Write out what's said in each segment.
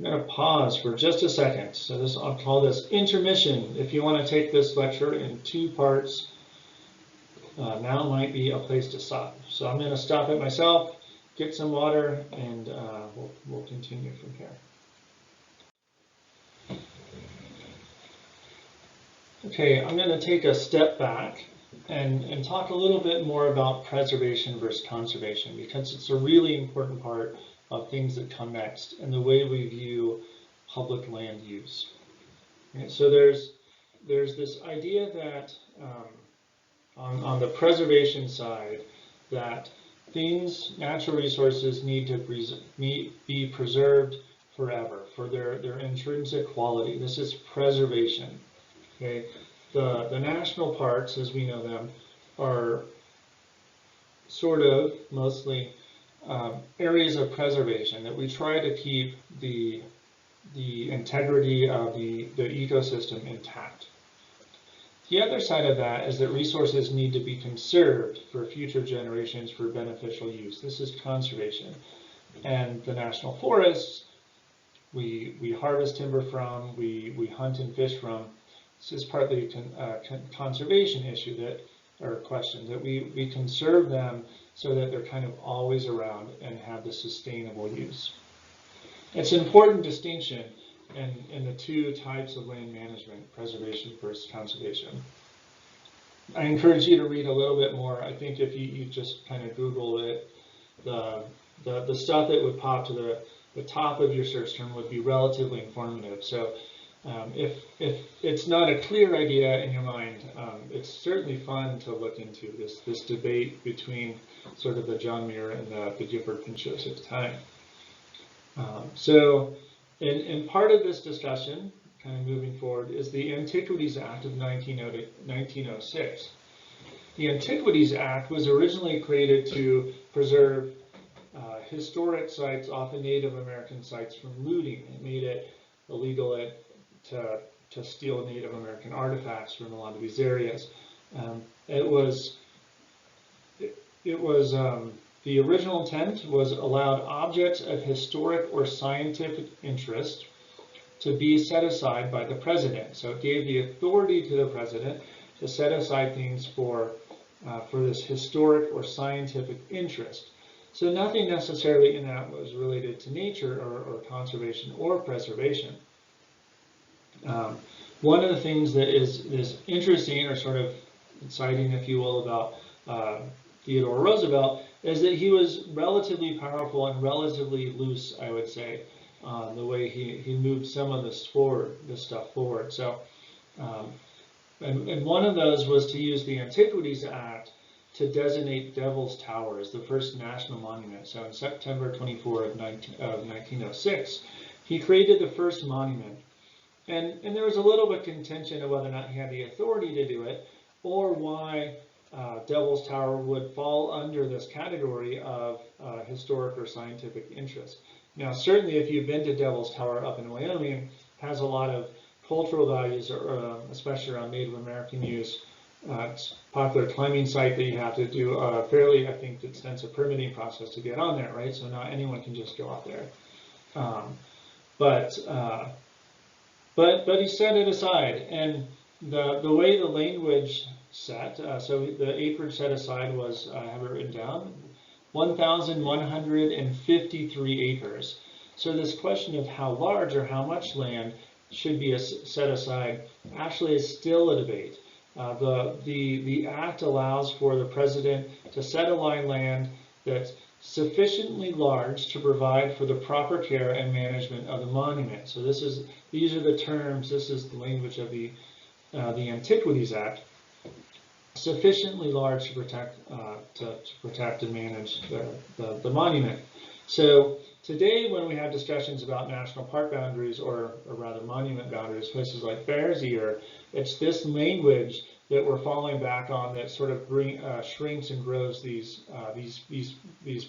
I'm going to pause for just a second. So this, I'll call this intermission. If you want to take this lecture in 2 parts, now might be a place to stop. So I'm going to stop it myself, get some water, and we'll continue from here. Okay, I'm going to take a step back and talk a little bit more about preservation versus conservation, because it's a really important part of things that come next and the way we view public land use. Okay, so there's this idea that on the preservation side, that things, natural resources, need to be preserved forever for their intrinsic quality. This is preservation. Okay, the national parks, as we know them, are sort of mostly areas of preservation that we try to keep the integrity of the ecosystem intact. The other side of that is that resources need to be conserved for future generations for beneficial use. This is conservation. And the national forests, we harvest timber from, we hunt and fish from. This is partly a conservation issue or question, that we conserve them so that they're kind of always around and have the sustainable use. It's an important distinction in the 2 types of land management, preservation versus conservation. I encourage you to read a little bit more. I think if you just kind of Google it, the stuff that would pop to the top of your search term would be relatively informative. So if it's not a clear idea in your mind, it's certainly fun to look into this debate between sort of the John Muir and the Gifford Pinchot at the time. So in part of this discussion, kind of moving forward, is the Antiquities Act of 1906. The Antiquities Act was originally created to preserve historic sites, often Native American sites, from looting. It made it illegal to steal Native American artifacts from a lot of these areas. The original intent was allowed objects of historic or scientific interest to be set aside by the president. So it gave the authority to the president to set aside things for this historic or scientific interest. So nothing necessarily in that was related to nature or conservation or preservation. One of the things that is interesting, or sort of exciting, if you will, about Theodore Roosevelt is that he was relatively powerful and relatively loose, I would say, the way he moved some of this stuff forward. So, and one of those was to use the Antiquities Act to designate Devil's Tower as the first national monument. So in September 24 of 1906, he created the first monument. And there was a little bit of contention of whether or not he had the authority to do it, or why Devil's Tower would fall under this category of historic or scientific interest. Now, certainly if you've been to Devil's Tower up in Wyoming, it has a lot of cultural values, especially around Native American use. It's a popular climbing site that you have to do a fairly, I think, extensive permitting process to get on there, right? So not anyone can just go out there. But he set it aside, and the way the language set, so the acreage set aside was, I have it written down, 1,153 acres. So this question of how large or how much land should be set aside actually is still a debate. The act allows for the president to set aside land that's sufficiently large to provide for the proper care and management of the monument. So these are the terms, this is the language of the Antiquities Act. Sufficiently large to protect and manage the monument. So today, when we have discussions about national park boundaries, or rather monument boundaries, places like Bears Ear, it's this language that we're falling back on that sort of shrinks and grows these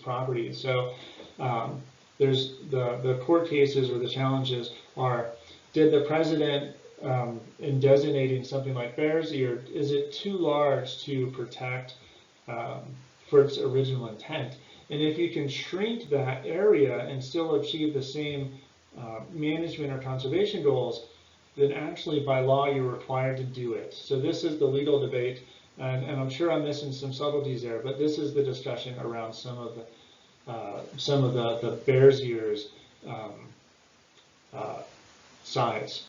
properties. So there's the court cases, or the challenges are: did the president, in designating something like Bears Ear, is it too large to protect for its original intent? And if you can shrink that area and still achieve the same management or conservation goals, then actually by law you're required to do it. So this is the legal debate, and I'm sure I'm missing some subtleties there, but this is the discussion around some of the Bears Ears size.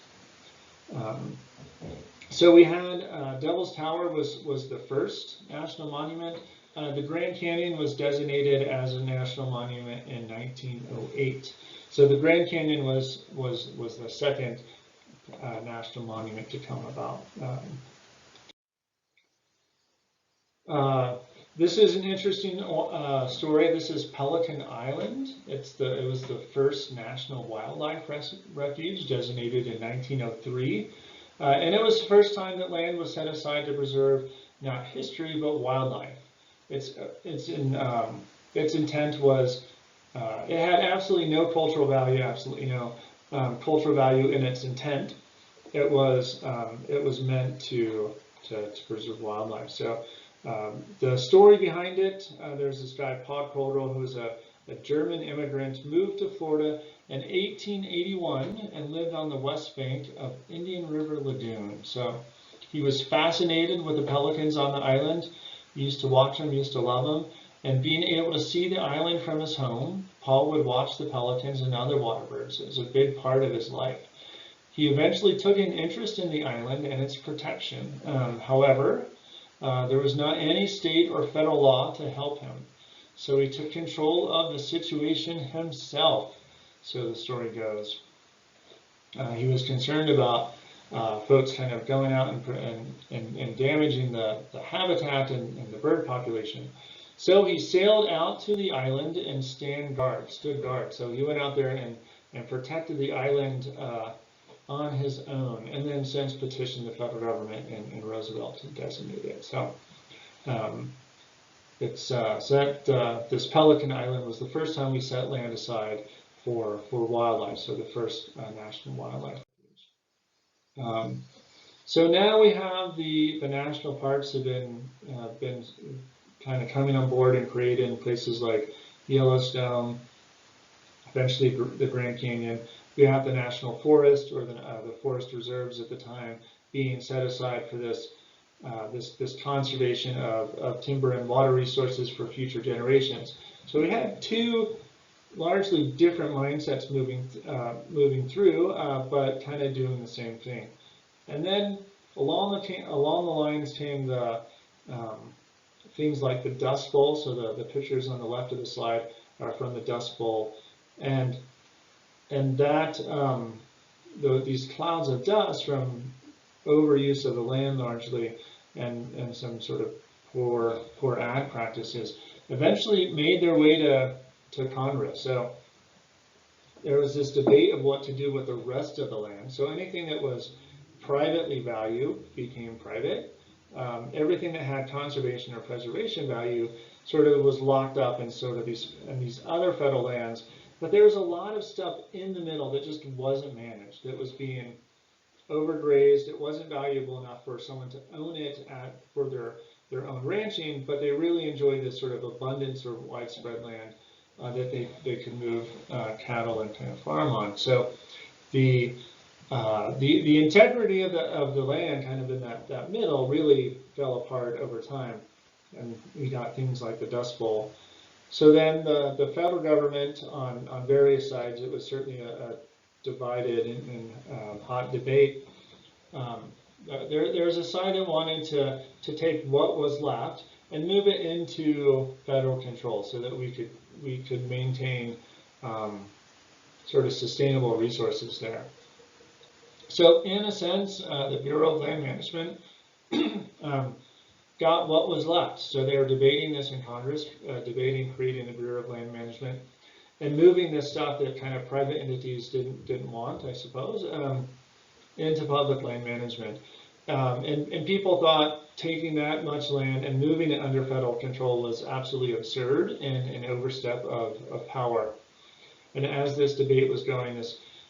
So we had Devil's Tower was the first national monument. The Grand Canyon was designated as a national monument in 1908. So the Grand Canyon was the second national monument to come about. This is an interesting story. This is Pelican Island. It was the first national wildlife refuge designated in 1903. And it was the first time that land was set aside to preserve not history but wildlife. Its intent was it had absolutely no cultural value, absolutely no cultural value in its intent. It was meant to preserve wildlife. So the story behind it, there's this guy Paul Coldwell, who's a German immigrant, moved to Florida in 1881 and lived on the west bank of Indian River Lagoon. So he was fascinated with the pelicans on the island. He used to watch them, used to love them. And being able to see the island from his home, Paul would watch the pelicans and other water birds. It was a big part of his life. He eventually took an interest in the island and its protection. However, there was not any state or federal law to help him. So he took control of the situation himself, so the story goes. He was concerned about folks kind of going out and damaging the habitat and the bird population. So he sailed out to the island and stood guard. So he went out there and protected the island on his own, and then since petitioned the federal government and Roosevelt to designate it. So this Pelican Island was the first time we set land aside for wildlife, so the first national wildlife refuge. So now we have the national parks have been kind of coming on board and created in places like Yellowstone, eventually the Grand Canyon. We have the National Forest, or the forest reserves at the time, being set aside for this conservation of timber and water resources for future generations. So we had two largely different mindsets moving through, but kind of doing the same thing. And then along the lines came the things like the Dust Bowl. So the pictures on the left of the slide are from the Dust Bowl, and that these clouds of dust from overuse of the land largely and some sort of poor ag practices eventually made their way to Congress. So there was this debate of what to do with the rest of the land. So anything that was privately valued became private. Everything that had conservation or preservation value sort of was locked up in sort of these other federal lands. But there was a lot of stuff in the middle that just wasn't managed. It was being overgrazed. It wasn't valuable enough for someone to own it for their own ranching, but they really enjoyed this sort of abundance or widespread land that they could move cattle and kind of farm on. So the integrity of the land kind of in that middle really fell apart over time. And we got things like the Dust Bowl. So then the federal government on various sides, it was certainly a divided and hot debate. There was a side that wanted to take what was left and move it into federal control so that we could maintain sort of sustainable resources there. So in a sense, the Bureau of Land Management got what was left. So they were debating this in Congress, debating creating the Bureau of Land Management and moving this stuff that kind of private entities didn't want, I suppose, into public land management. And people thought taking that much land and moving it under federal control was absolutely absurd and an overstep of power. And as this debate was going,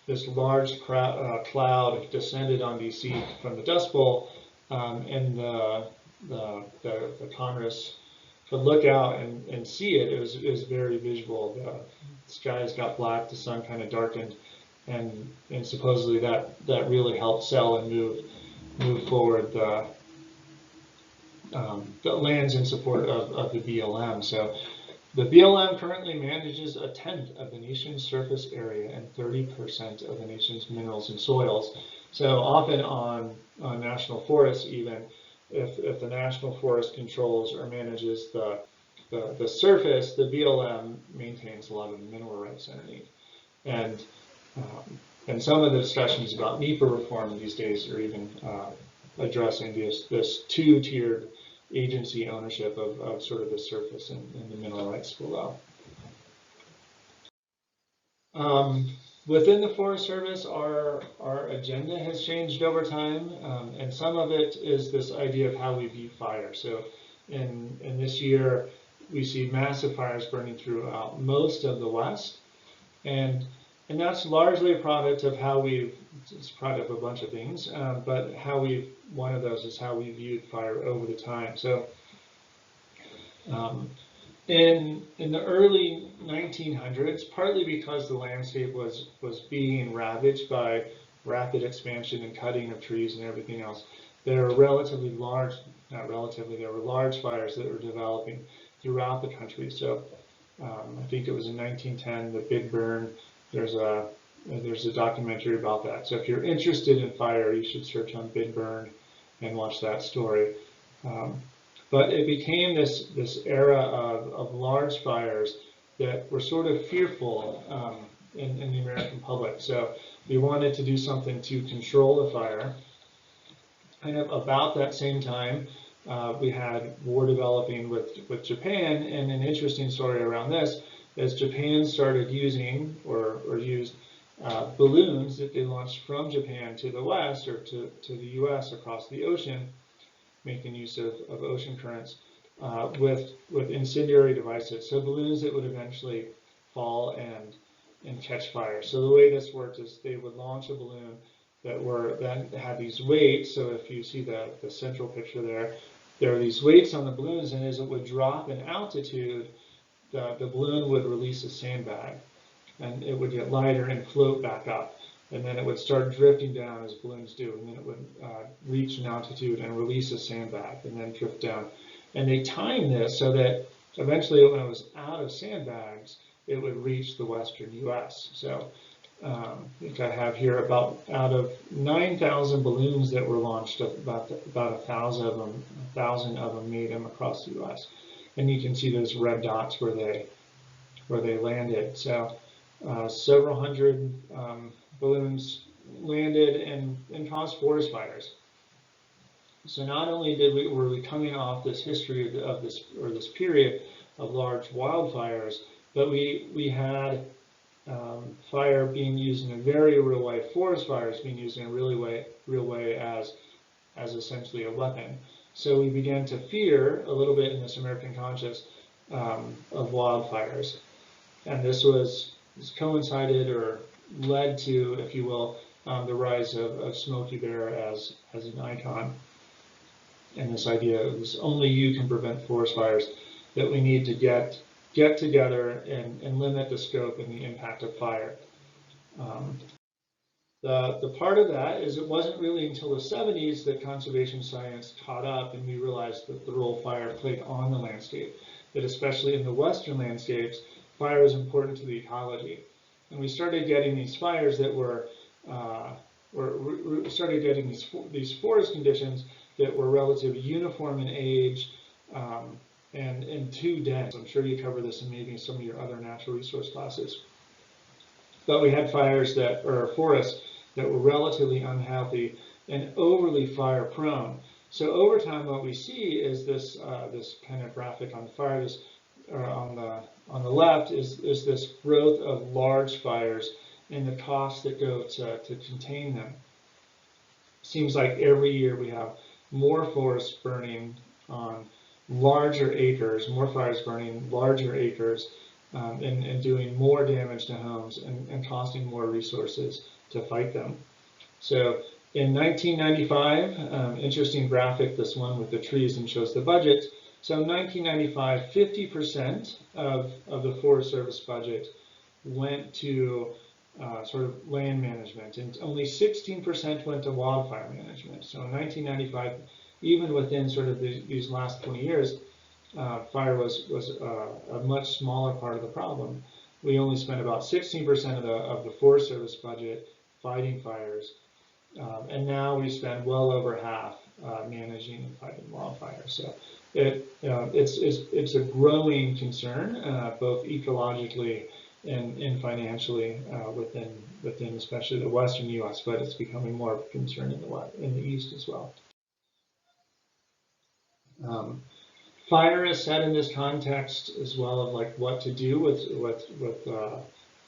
this large cloud descended on DC from the Dust Bowl, and the Congress could look out and see it. It was very visual. The skies got black, the sun kind of darkened, and supposedly that really helped sell and move forward the lands in support of the BLM. So the BLM currently manages 1/10 of the nation's surface area and 30% of the nation's minerals and soils. So often on national forests, even if the national forest controls or manages the surface, the BLM maintains a lot of the mineral rights underneath. And some of the discussions about NEPA reform these days are even addressing this two-tiered agency ownership of sort of the surface and the mineral rights below. Within the Forest Service, our agenda has changed over time, and some of it is this idea of how we view fire. So in this year, we see massive fires burning throughout most of the West, and that's largely a product of how it's a product of a bunch of things, but one of those is how we viewed fire over the time. So in the early 1900s, partly because the landscape was being ravaged by rapid expansion and cutting of trees and everything else, there were there were large fires that were developing throughout the country. So I think it was in 1910, the Big Burn. There's a documentary about that. So if you're interested in fire, you should search on Big Burn and watch that story. But it became this era of large fires that were sort of fearful in the American public. So we wanted to do something to control the fire. Kind of about that same time, we had war developing with Japan, and an interesting story around this is Japan started using or used balloons that they launched from Japan to the West or to the US across the ocean, making use of ocean currents with incendiary devices. So balloons that would eventually fall and catch fire. So the way this worked is they would launch a balloon that had these weights. So if you see the central picture there are these weights on the balloons, and as it would drop in altitude, the balloon would release a sandbag, and it would get lighter and float back up. And then it would start drifting down as balloons do, and then it would reach an altitude and release a sandbag and then drift down. And they timed this so that eventually when it was out of sandbags, it would reach the western US. So I think I have here out of 9,000 balloons that were launched, about 1,000 of them made them across the US. And you can see those red dots where they landed. So several hundred balloons landed and caused forest fires. So not only were we coming off this history of this period of large wildfires, but we had fire being used in a very real way. Forest fires being used in a real way as essentially a weapon. So we began to fear a little bit in this American conscious of wildfires, and this coincided or led to, if you will, the rise of Smokey Bear as an icon, and this idea is only you can prevent forest fires, that we need to get together and limit the scope and the impact of fire. The part of that is it wasn't really until the 70s that conservation science caught up and we realized that the role fire played on the landscape, that especially in the western landscapes, fire is important to the ecology. And we started getting these fires that we started getting these forest conditions that were relatively uniform in age and too dense. I'm sure you cover this in maybe some of your other natural resource classes. But we had forests that were relatively unhealthy and overly fire prone. So over time, what we see is this kind of graphic on the fire, on the left is this growth of large fires and the costs that go to contain them. Seems like every year we have more forests burning on larger acres, more fires burning larger acres, and doing more damage to homes and costing more resources to fight them. So in 1995, interesting graphic, this one with the trees, and shows the budget. So in 1995, 50% of the Forest Service budget went to sort of land management, and only 16% went to wildfire management. So in 1995, even within sort of these last 20 years, fire was a much smaller part of the problem. We only spent about 16% of the Forest Service budget fighting fires, and now we spend well over half managing and fighting wildfires. So it's a growing concern, both ecologically and financially within especially the western U.S., but it's becoming more of a concern in the east as well. Fire is set in this context as well of like what to do with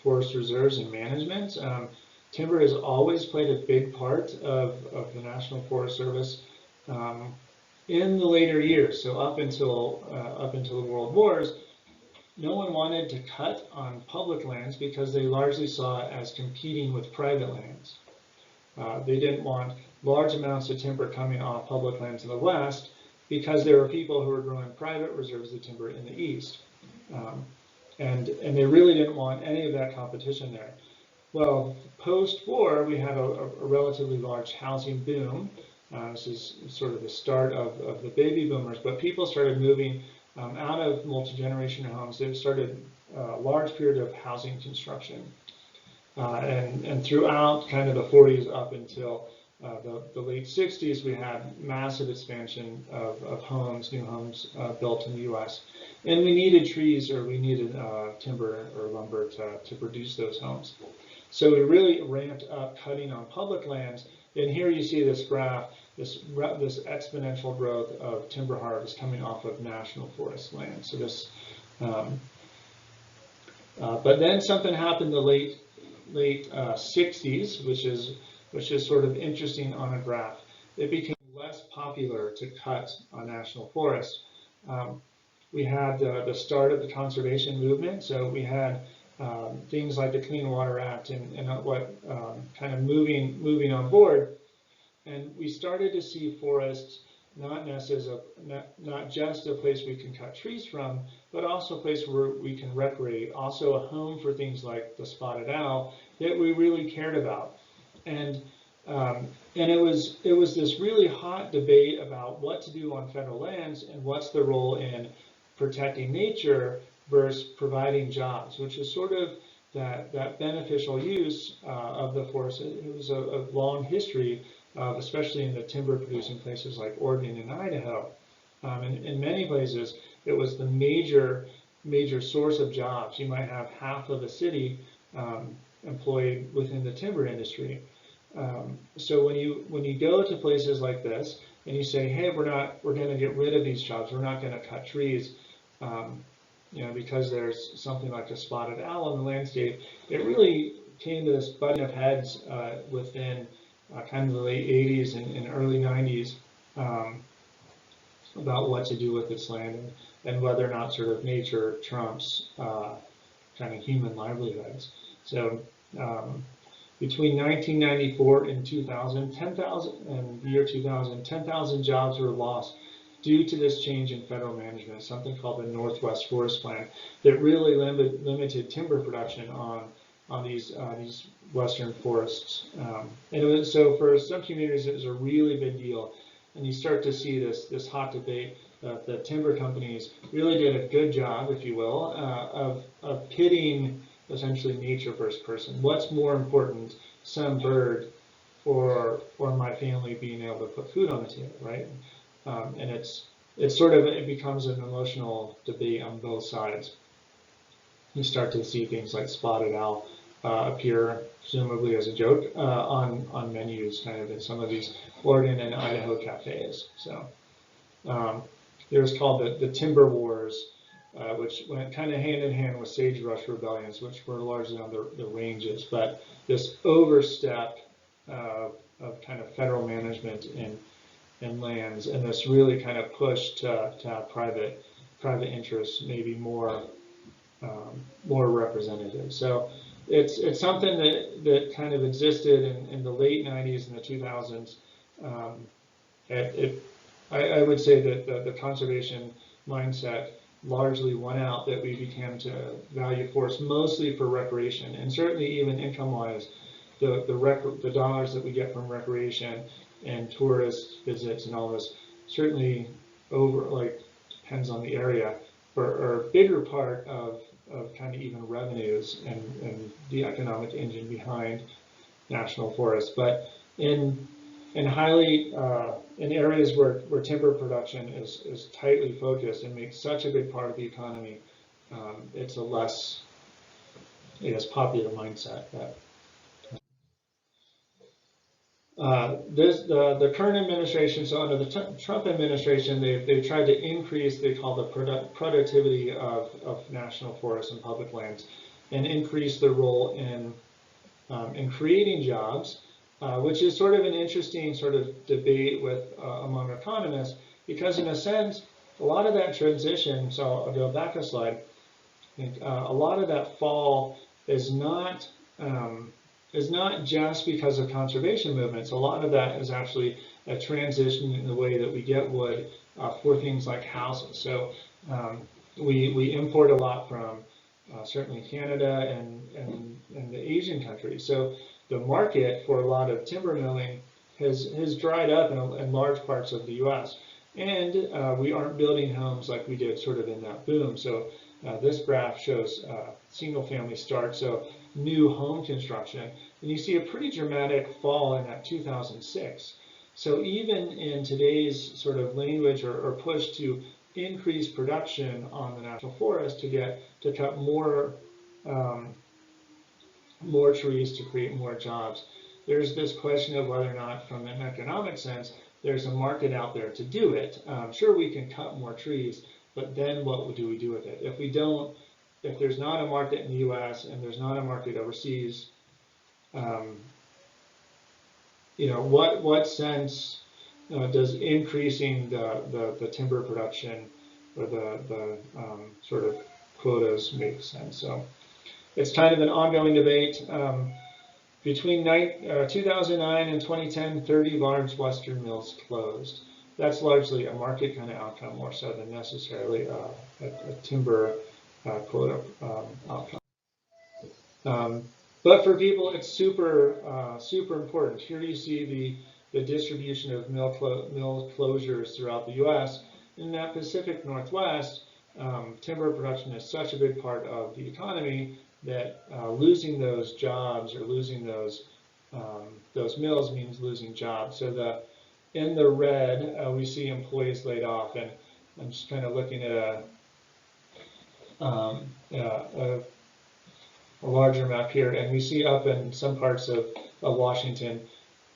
forest reserves and management. Timber has always played a big part of the National Forest Service in the later years. So up until the World Wars, no one wanted to cut on public lands because they largely saw it as competing with private lands. They didn't want large amounts of timber coming off public lands in the West because there were people who were growing private reserves of timber in the East. And they really didn't want any of that competition there. Well, post-war, we had a relatively large housing boom. This is sort of the start of the baby boomers, but people started moving out of multi-generational homes. They started a large period of housing construction. And throughout kind of the 40s up until the late 60s, we had massive expansion of homes, new homes built in the U.S. And we needed trees, or we needed timber or lumber to produce those homes. So we really ramped up cutting on public lands. And here you see this graph, this exponential growth of timber harvest coming off of national forest land. So this, but then something happened in the late 60s, which is sort of interesting on a graph. It became less popular to cut on national forests. We had the start of the conservation movement, so we had things like the Clean Water Act and what kind of moving on board, and we started to see forests not just a place we can cut trees from, but also a place where we can recreate, also a home for things like the spotted owl that we really cared about. And it was this really hot debate about what to do on federal lands and what's the role in protecting nature versus providing jobs, which is sort of that beneficial use of the forest. It was a long history, especially in the timber producing places like Oregon and Idaho. In many places, it was the major source of jobs. You might have half of a city employed within the timber industry. So when you go to places like this and you say, hey, we're going to get rid of these jobs, we're not going to cut trees, because there's something like a spotted owl in the landscape, it really came to this butting of heads within kind of the late 80s and early 90s about what to do with this land and whether or not sort of nature trumps kind of human livelihoods. So between 1994 and 2000, 10,000 jobs were lost due to this change in federal management, something called the Northwest Forest Plan, that really limited timber production on these western forests. And it was, so for some communities, it was a really big deal. And you start to see this hot debate that the timber companies really did a good job, if you will, of pitting essentially nature versus person. What's more important, some bird or my family being able to put food on the table, right? And it becomes an emotional debate on both sides. You start to see things like spotted owl appear, presumably as a joke, on menus, kind of in some of these Oregon and Idaho cafes. So there was called the Timber Wars, which went kind of hand in hand with sagebrush rebellions, which were largely on the ranges. But this overstep of kind of federal management in lands, and this really kind of push to have private interests maybe more representative. So it's something that kind of existed in the late 90s and the 2000s. I would say that the conservation mindset largely won out, that we became to value forests mostly for recreation, and certainly even income-wise, the dollars that we get from recreation and tourist visits and all this certainly depends on the area, or a bigger part of kind of even revenues and the economic engine behind national forests. But in areas where timber production is tightly focused and makes such a big part of the economy, it's a less, I guess, popular mindset. The current administration, so under the Trump administration, they've tried to increase, they call the productivity of national forests and public lands, and increase their role in creating jobs, which is sort of an interesting sort of debate with among economists, because in a sense, a lot of that transition, so I'll go back a slide, I think a lot of that fall is not just because of conservation movements. A lot of that is actually a transition in the way that we get wood for things like houses. So we import a lot from certainly Canada and the Asian countries. So the market for a lot of timber milling has dried up in large parts of the U.S. And we aren't building homes like we did sort of in that boom. So this graph shows single-family starts, so new home construction, and you see a pretty dramatic fall in that 2006. So even in today's sort of language or push to increase production on the national forest to cut more trees to create more jobs, there's this question of whether or not, from an economic sense, there's a market out there to do it. Sure, we can cut more trees, but then what do we do with it? If there's not a market in the U.S. and there's not a market overseas, what sense does increasing the timber production or the sort of quotas make sense? So it's kind of an ongoing debate. Between 2009 and 2010, 30 large Western mills closed. That's largely a market kind of outcome, more so than necessarily a timber quota outcome. But for people, it's super important. Here you see the distribution of mill closures throughout the U.S. In that Pacific Northwest, timber production is such a big part of the economy that losing those jobs or losing those mills means losing jobs. So in the red, we see employees laid off, and I'm just kind of looking at a larger map here, and we see up in some parts of Washington,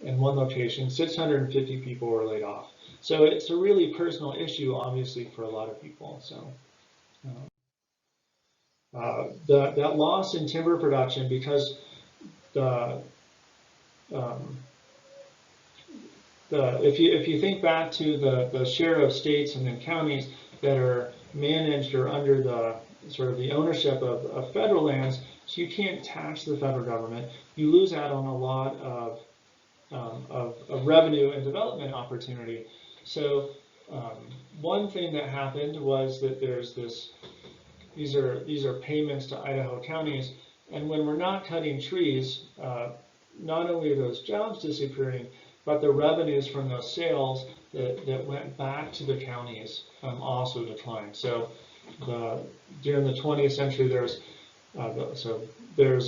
in one location, 650 people were laid off. So it's a really personal issue, obviously, for a lot of people. So that loss in timber production, because if you think back to the share of states and then counties that are managed or under the sort of the ownership of federal lands, so you can't tax the federal government. You lose out on a lot of revenue and development opportunity. So one thing that happened was that there's these are payments to Idaho counties, and when we're not cutting trees, not only are those jobs disappearing, but the revenues from those sales that went back to the counties also declined. So during the 20th century, there's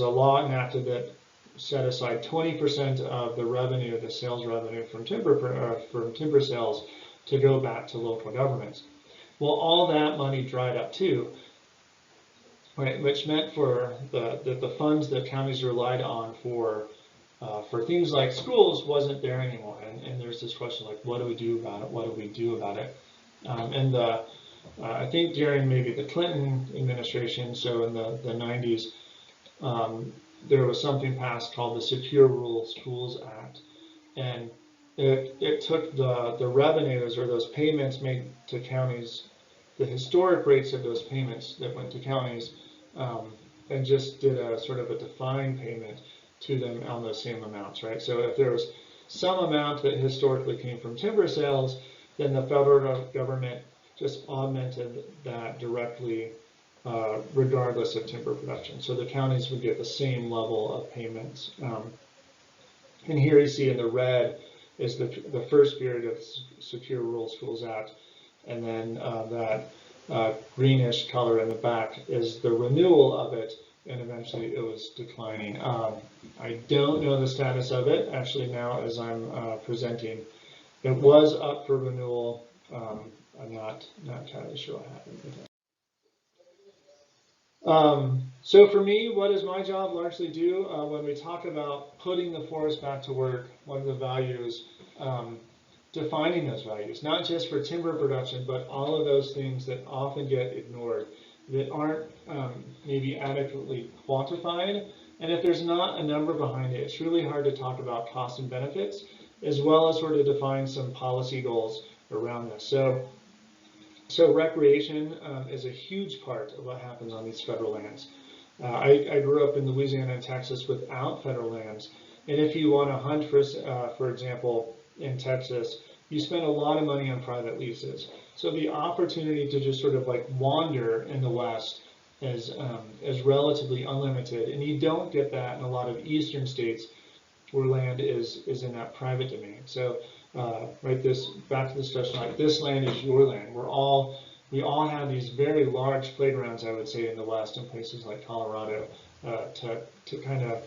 a law enacted that set aside 20% of the revenue, the sales revenue from timber sales, to go back to local governments. Well, all that money dried up too, right? Which meant for the funds that counties relied on for things like schools wasn't there anymore. And there's this question like, what do we do about it? What do we do about it? I think during maybe the Clinton administration, so in the 90s, there was something passed called the Secure Rural Schools Act, and it took the revenues or those payments made to counties, the historic rates of those payments that went to counties, and just did a sort of a defined payment to them on those same amounts, right? So if there was some amount that historically came from timber sales, then the federal government just augmented that directly regardless of timber production. So the counties would get the same level of payments. And here you see in the red is the first period of Secure Rural Schools Act, and then that greenish color in the back is the renewal of it, and eventually it was declining. I don't know the status of it actually now as I'm presenting. It was up for renewal. I'm not entirely sure what happened with it. So for me, what does my job largely do when we talk about putting the forest back to work? One of the values, defining those values, not just for timber production, but all of those things that often get ignored, that aren't maybe adequately quantified. And if there's not a number behind it, it's really hard to talk about costs and benefits, as well as sort of define some policy goals around this. So recreation is a huge part of what happens on these federal lands. I grew up in Louisiana and Texas without federal lands, and if you want to hunt, for example, in Texas, you spend a lot of money on private leases. So the opportunity to just sort of like wander in the West is relatively unlimited, and you don't get that in a lot of eastern states where land is in that private domain. So right, back to the discussion, like this land is your land. We all have these very large playgrounds, I would say, in the West, in places like Colorado, to kind of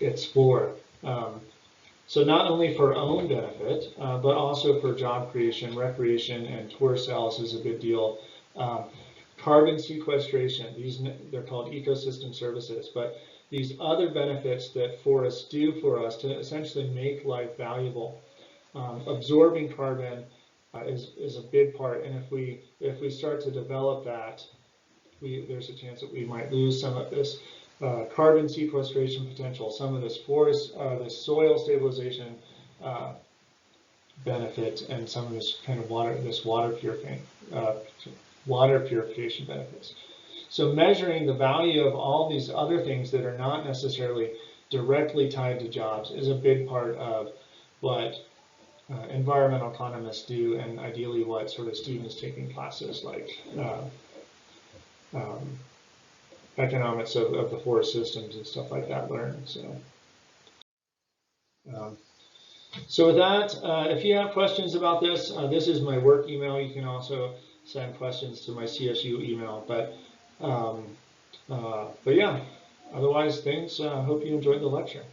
explore. So not only for our own benefit, but also for job creation, recreation, and tourist sales is a good deal. Carbon sequestration, they're called ecosystem services, but these other benefits that forests do for us to essentially make life valuable. Absorbing carbon is a big part, and if we start to develop that, there's a chance that we might lose some of this carbon sequestration potential, some of this forest, this soil stabilization benefit, and some of this kind of water purification benefits. So measuring the value of all these other things that are not necessarily directly tied to jobs is a big part of what environmental economists do, and ideally what sort of students taking classes like economics of the forest systems and stuff like that learn. So with that, if you have questions about this, this is my work email. You can also send questions to my CSU email. But yeah, otherwise, thanks. Hope you enjoyed the lecture.